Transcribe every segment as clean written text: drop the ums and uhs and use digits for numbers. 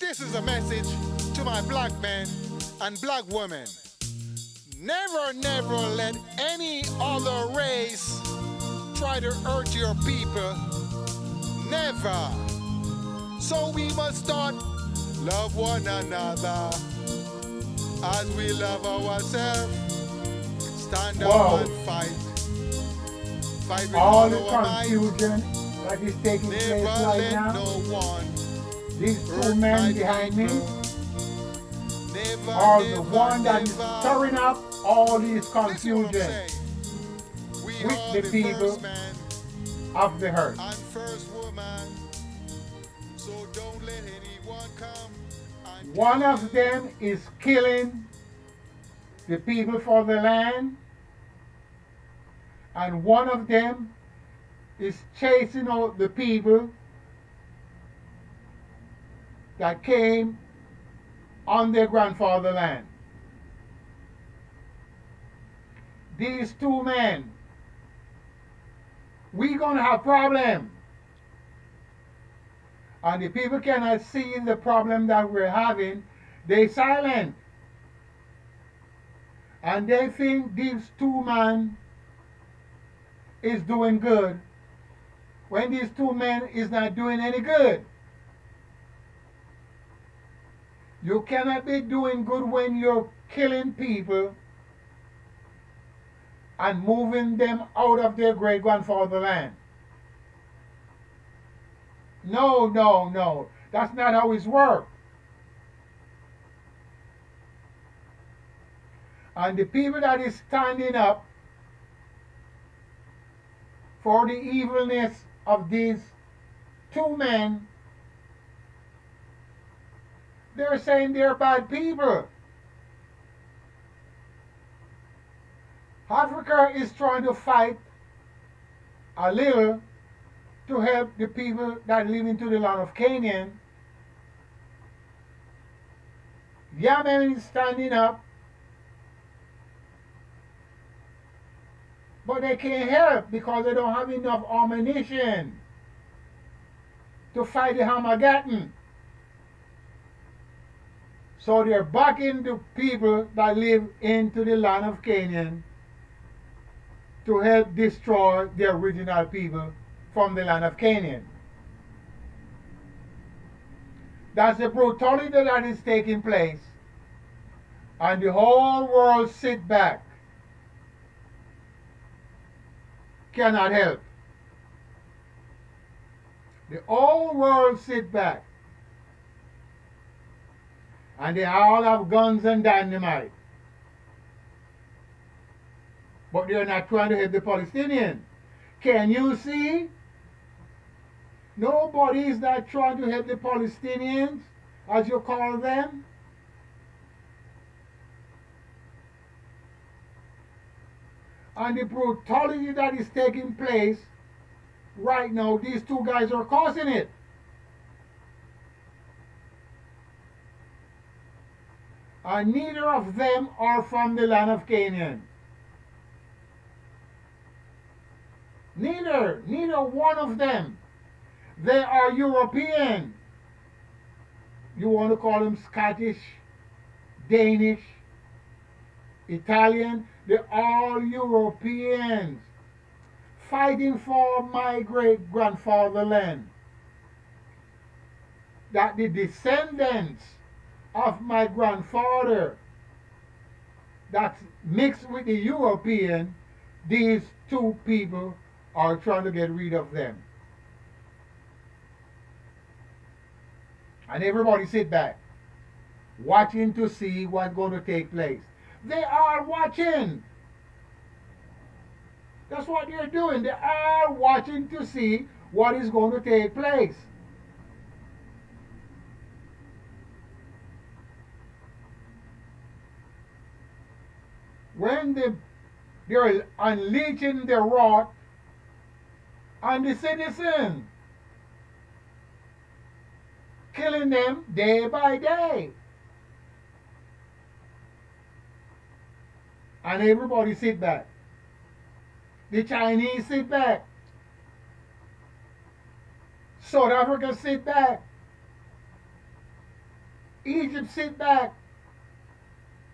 This is a message to my black men and black women. Never, never let any other race try to hurt your people. Never. So we must start love one another as we love ourselves. Stand up Wow, and fight. Fight with all all the our might. confusion that is taking place Never right let now, no one these two hurt men my behind me people. Never, are the never, one that is never. stirring up all this Listen what I'm confusion saying. We with are the the people first man of the earth. and first woman. So don't let anyone come and One tell of you them is killing the people for the land, and one of them is chasing out the people that came on their grandfather land. These two men, we gonna have problem, and the people cannot see the problem that we're having. They silent, and they think these two men is doing good when these two men is not doing any good. You cannot be doing good when you're killing people and moving them out of their great grandfather land. No, no, no. That's not how it's worked. And the people that is standing up for the evilness of these two men, they're saying they're bad people. Africa is trying to fight a little to help the people that live into the land of Canaan. Yemen is standing up, but they can't help because they don't have enough ammunition to fight the Hamageddon. So they're backing the people that live into the land of Canaan to help destroy the original people from the land of Canaan. That's the brutality that is taking place. And the whole world sit back, cannot help. The whole world sit back. And they all have guns and dynamite. But they're not trying to help the Palestinians. Can you see? Nobody is not trying to help the Palestinians, as you call them. And the brutality that is taking place right now, these two guys are causing it. And neither of them are from the land of Canaan. Neither one of them. They are European. You want to call them Scottish, Danish, Italian. They're all Europeans fighting for my great grandfather land. That the descendants of my grandfather that's mixed with the European, these two people are trying to get rid of them. And everybody sit back, watching to see what's going to take place. They are watching. That's what they're doing. They are watching to see what is going to take place. When they're unleashing their wrath on the citizens, killing them day by day. And everybody sit back. The Chinese sit back. South Africa sit back. Egypt sit back.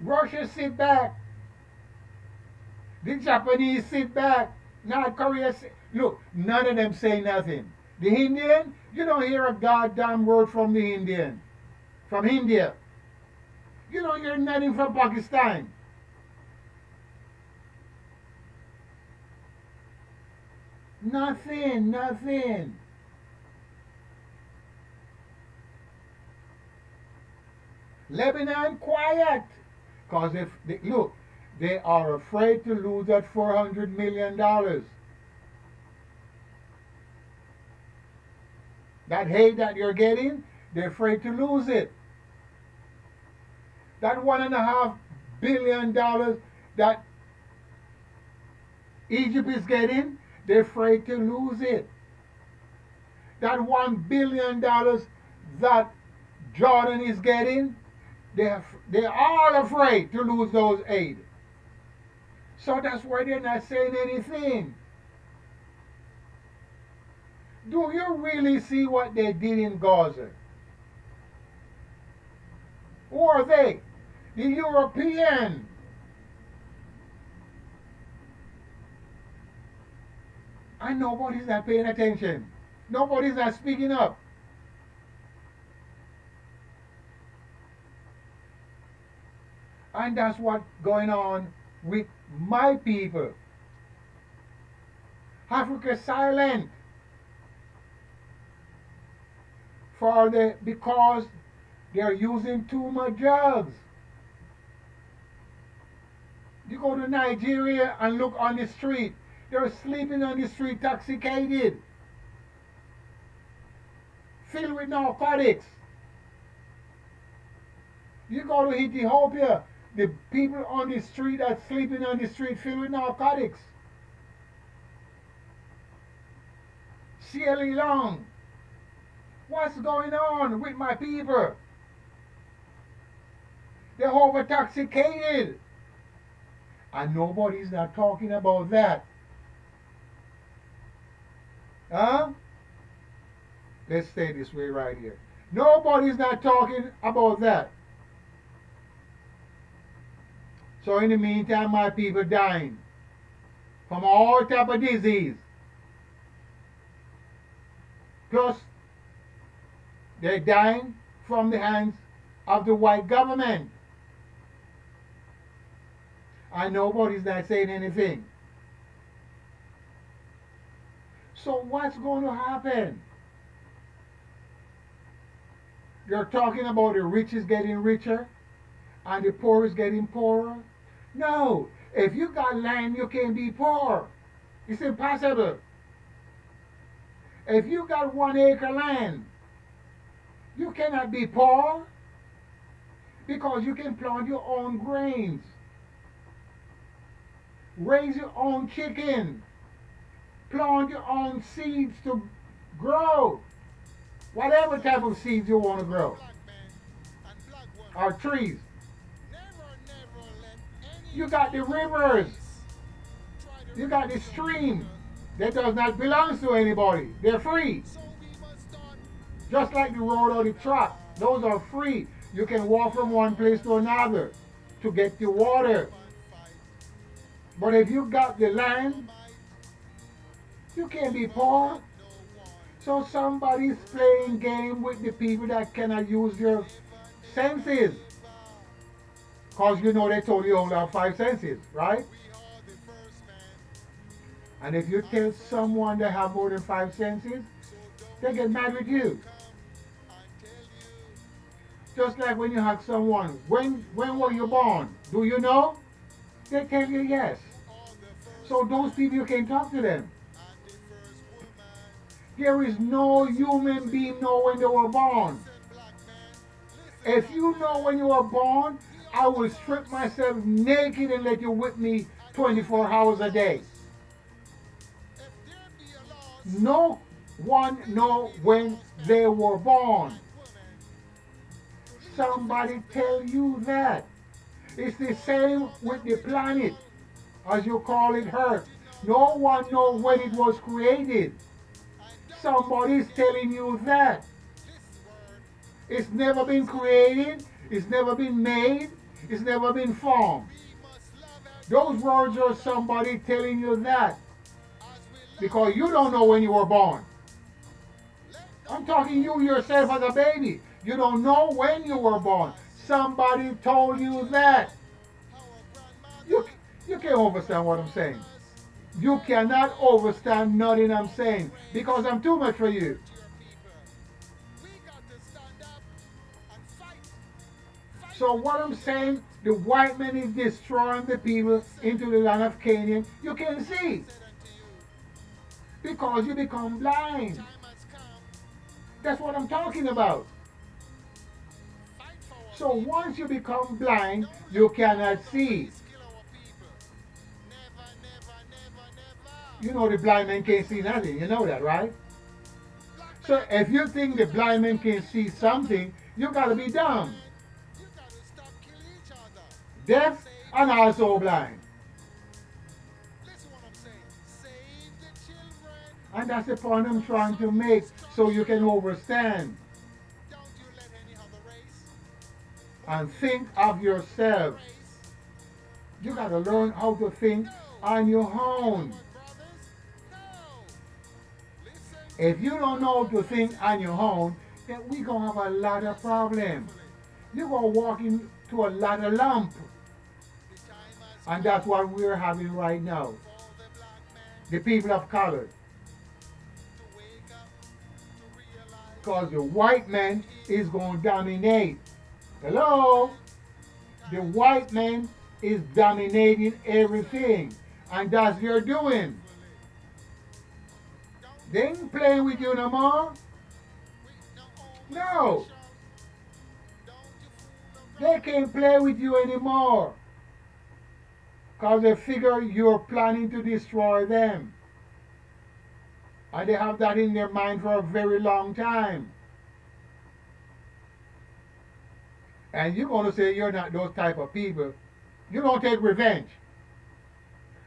Russia sit back. The Japanese sit back. North Korea sit. Look, none of them say nothing. The Indian, you don't hear a goddamn word from the Indian. From India. You don't hear nothing from Pakistan. Nothing, nothing. Lebanon, quiet. Because if they, look, they are afraid to lose that $400 million. That hate that you're getting, they're afraid to lose it. That $1.5 billion that Egypt is getting, they're afraid to lose it. That $1 billion that Jordan is getting, they're all afraid to lose those aid. So that's why they're not saying anything. Do you really see what they did in Gaza? Who are they? The European. And nobody's not paying attention. Nobody's not speaking up. And that's what's going on with my people. Africa silent because they're using too much drugs. You go to Nigeria and look on the street. They're sleeping on the street intoxicated, filled with narcotics. You go to Ethiopia, the people on the street are sleeping on the street filled with narcotics. Sierra Leone, what's going on with my people? They're over intoxicated. And nobody's not talking about that. Huh? Let's stay this way right here. Nobody's not talking about that. So in the meantime, my people dying from all type of disease. Plus, they're dying from the hands of the white government. And nobody's not saying anything. So what's going to happen? They're talking about the rich is getting richer and the poor is getting poorer. No, if you got land, you can't be poor. It's impossible. If you got 1 acre land, you cannot be poor because you can plant your own grains, raise your own chicken, plant your own seeds to grow, whatever type of seeds you want to grow, or trees. You got the rivers, you got the stream that does not belong to anybody. They're free. Just like the road or the track, those are free. You can walk from one place to another to get the water. But if you got the land, you can't be poor. So somebody's playing game with the people that cannot use their senses. Because you know they told you only have 5 senses, right? And if you tell someone they have more than 5 senses, they get mad with you. Just like when you ask someone, when were you born? Do you know? They tell you yes. So those people, you can't talk to them. There is no human being know when they were born. If you know when you were born, I will strip myself naked and let you whip me 24 hours a day. No one know when they were born. Somebody tell you that. It's the same with the planet, as you call it Earth. No one knows when it was created. Somebody's telling you that. It's never been created, it's never been made, it's never been formed. We must love Those ourselves words are first somebody telling you that as we love because you don't know when you were ourselves. born. Let no I'm one talking you yourself as a else baby. You don't know when you were born. us. Somebody told Our you that. children, our You, grandmother, you can't our understand what I'm saying. grandfathers. You Let cannot no understand nothing I'm other saying because race I'm too much for you. hurt your people. We got to stand up and fight. Fight So for what I'm Jerusalem. saying, the white man is destroying the people Listen, into the land of Canaan. You can I have see said unto you, because you become the blind. time has come That's what I'm for us talking to about. fight for our So people. once you become blind, Don't let you no cannot other see. race kill our people. Never, never, never, never. You know the blind man can't Listen see what I nothing. say. You know that, right? Black So man, if you think you the gotta blind man stop can killing see each other. something, you gotta be Black dumb, women, you gotta stop killing each other. deaf, Save the and also children. blind. Listen what I'm saying. Save the children. And that's the point I'm For trying to something make is so you can coming. understand Don't you let any other race and move you. think Don't of let any yourself. race You try got to to learn take. how to think No. on your Kill own. our brothers. No. Listen to If me, you don't know how brothers to and think on your sisters. own, then we're going to have a lot of Listen problems. carefully. You're going to walk into a lot of lump. The time has And that's come what we're having right now. for the black man The people of color. to wake up, to realize Because the white who man is is going to dominate. the black Hello? man. The Time has white come. man is dominating Listen, everything. And that's listen their doing. carefully. Don't They you ain't fool playing with you no around more. with no No. homosexual. Don't you fool They around. can't play with you anymore. Because they figure you're planning to destroy them. And they have that in their mind for a very long time. And you're going to say you're not those type of people. You don't take revenge.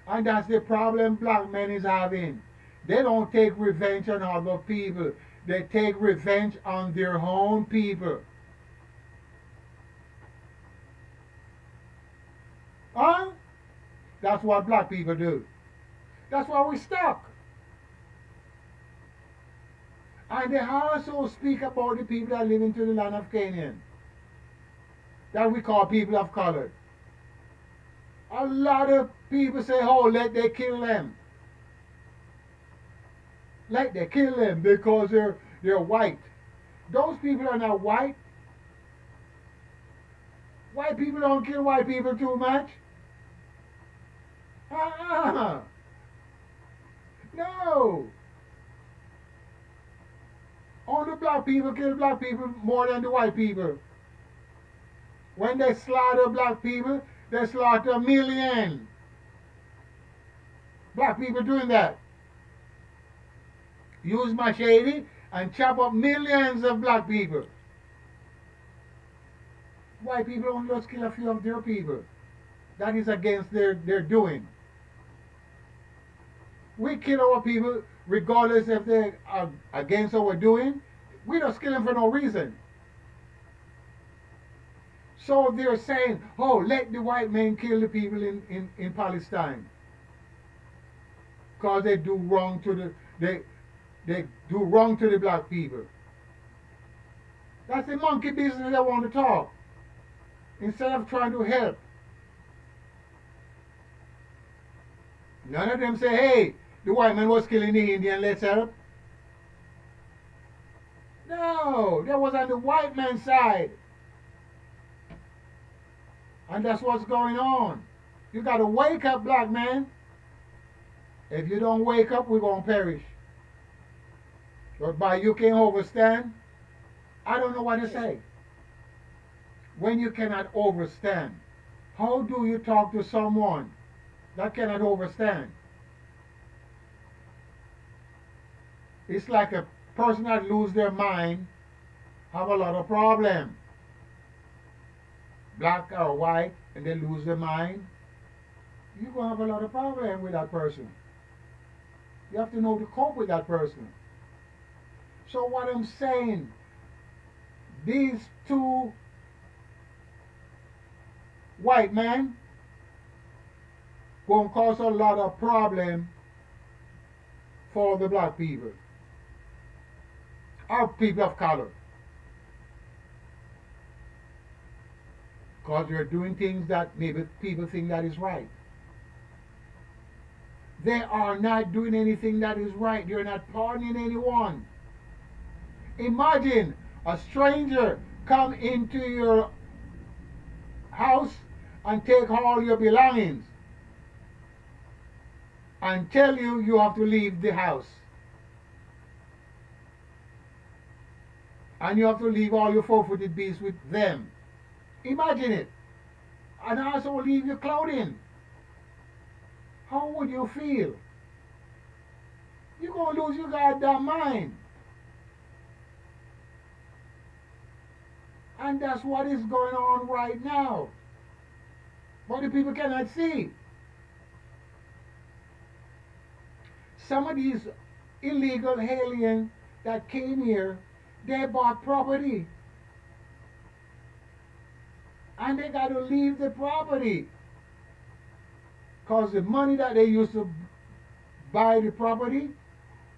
And that's the problem black men is having. They don't take revenge on other people. They take revenge on their own people. Huh? That's what black people do. That's why we're stuck. And they also speak about the people that live into the land of Canaan, that we call people of color. A lot of people say, oh, let they kill them. Let they kill them because they're white. Those people are not white. White people don't kill white people too much. Uh-uh. No. Only black people kill black people more than the white people. When they slaughter black people, they slaughter a million. Black people doing that. Use machete and chop up millions of black people. White people only just kill a few of their people. That is against their doing. We kill our people regardless if they're against our doing. We don't kill them for no reason. So they're saying, oh, let the white men kill the people in Palestine. Because they do wrong to they do wrong to the black people. That's the monkey business they want to talk. Instead of trying to help. None of them say, hey, the white man was killing the Indian, let's help. No, that was on the white man's side. And that's what's going on. You got to wake up, black man. If you don't wake up, we're going to perish. But by you can't overstand, I don't know what to say. When you cannot overstand, how do you talk to someone that cannot overstand? It's like a person that lose their mind have a lot of problem. Black or white, and they lose their mind. You're going to have a lot of problem with that person. You have to know to cope with that person. So what I'm saying, these two white men gonna cause a lot of problem for the black people, our people of color. Because they're doing things that maybe people think that is right. They are not doing anything that is right. They're not pardoning anyone. Imagine a stranger come into your house and take all your belongings and tell you you have to leave the house. And you have to leave all your four-footed beasts with them. Imagine it. And also leave your clothing. How would you feel? You're going to lose your goddamn mind. And that's what is going on right now. But the people cannot see. Some of these illegal aliens that came here, they bought property. And they got to leave the property. Because the money that they used to buy the property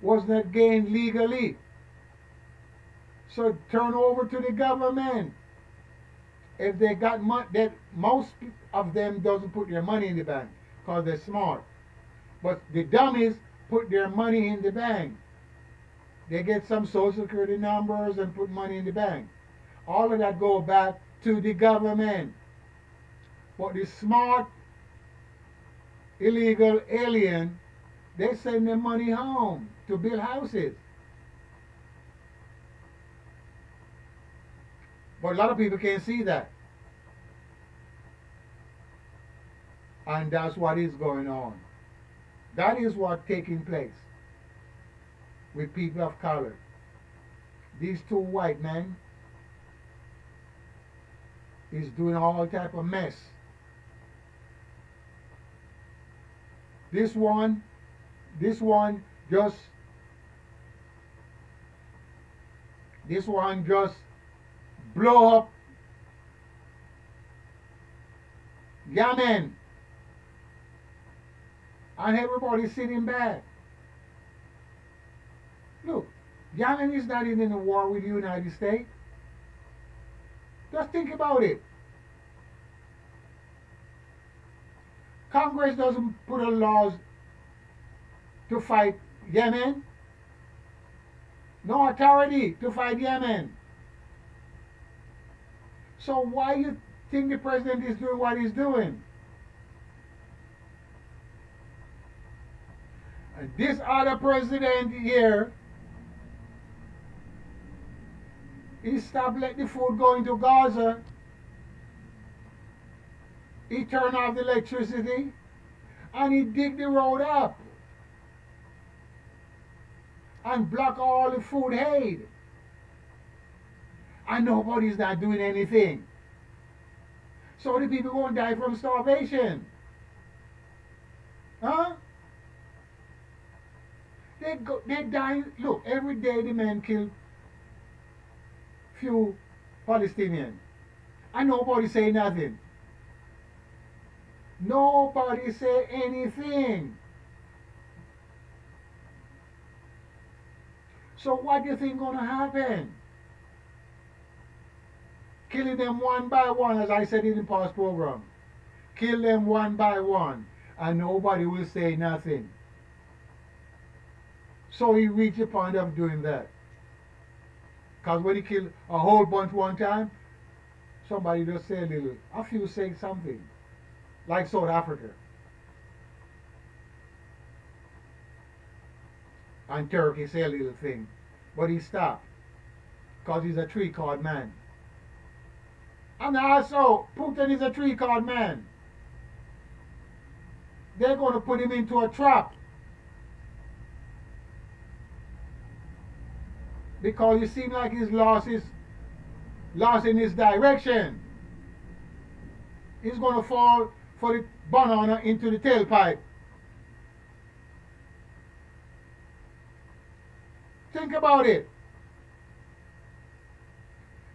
was not gained legally. So turn over to the government. If they got money, that most of them doesn't put their money in the bank because they're smart. But the dummies put their money in the bank. They get some social security numbers and put money in the bank. All of that go back to the government. But the smart illegal alien, they send their money home to build houses. But a lot of people can't see that. And that's what is going on. That is what's taking place with people of color. These two white men is doing all type of mess. This one just blow up Yemen, and everybody's sitting back. Look, Yemen is not in a war with the United States. Just think about it. Congress doesn't put a laws to fight Yemen. No authority to fight Yemen. So why you think the president is doing what he's doing? And this other president here, he stopped letting the food go into Gaza. He turned off the electricity and he dig the road up and block all the food aid. And nobody's not doing anything. So the people going to die from starvation. Huh? They die. Look, every day the men kill few Palestinians. And nobody say nothing. Nobody say anything. So what do you think gonna happen? Killing them one by one, as I said in the past program. Kill them one by one, and nobody will say nothing. So he reached the point of doing that. Because when he killed a whole bunch one time, somebody just say a few say something. Like South Africa. And Turkey say a little thing. But he stopped. Because he's a three-card man. And also, Putin is a three-card man. They're going to put him into a trap. Because it seems like he's lost in his direction. He's going to fall for the banana into the tailpipe. Think about it.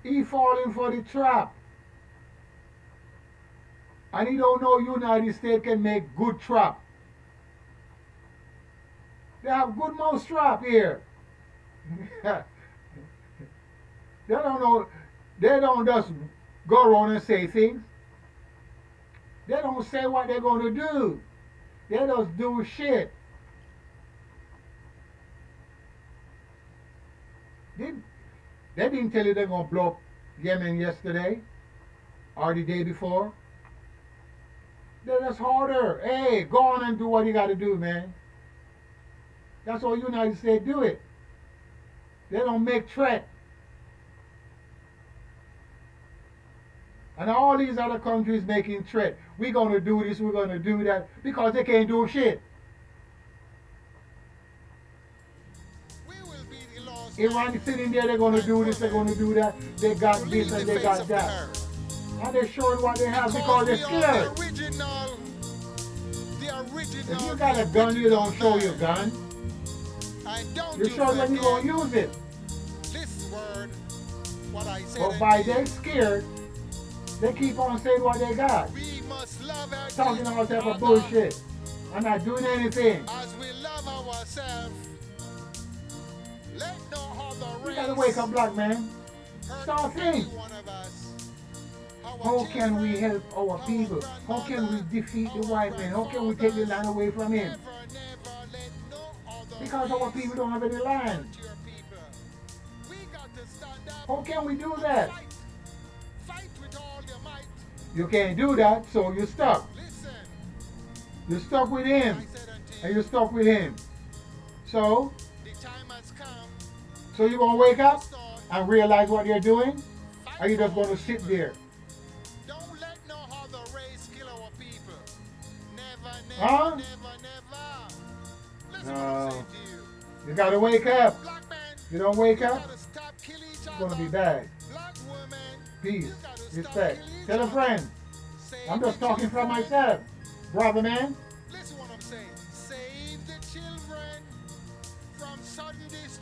He falling for the trap. And he don't know United States can make good trap. They have good mouse trap here. They don't know. They don't just go around and say things. They don't say what they're going to do. They just do shit. They didn't tell you they're going to blow up Yemen yesterday or the day before. They're just harder. Hey, go on and do what you got to do, man. That's how United States do it. They don't make threat. And all these other countries making threat. We're going to do this, we're going to do that, because they can't do shit. Iran is sitting there, they're going to do this, they're going to do that. They got this and they got that. And they're showing what they have because they're scared. If you got a gun, you don't show your gun. You show when you're going to use it. But by they're scared, they keep on saying what they got. Talking all type of bullshit. And not doing anything. As we love ourselves, let no other race. You gotta wake up, black man. Start think. How can we help our people? How can we defeat the white man? How can we take the land away from him? Because our people don't have any land. How can we do that? You can't do that, so you're stuck. You're stuck with him. And you're stuck with him. So you're going to wake up and realize what you're doing? Or you just going to sit there? Don't let no other race kill our people. Never, never, Huh? never, never. Listen what No. I'm saying to you. You got to wake up. Black man, You don't wake you up, gotta stop killing each it's other. going to be bad. Black women, Peace, you gotta stop respect. killing each Tell a other. friend. Save I'm just the talking for children. myself. Brother, man. Listen what I'm saying. Save the children from sudden destruction.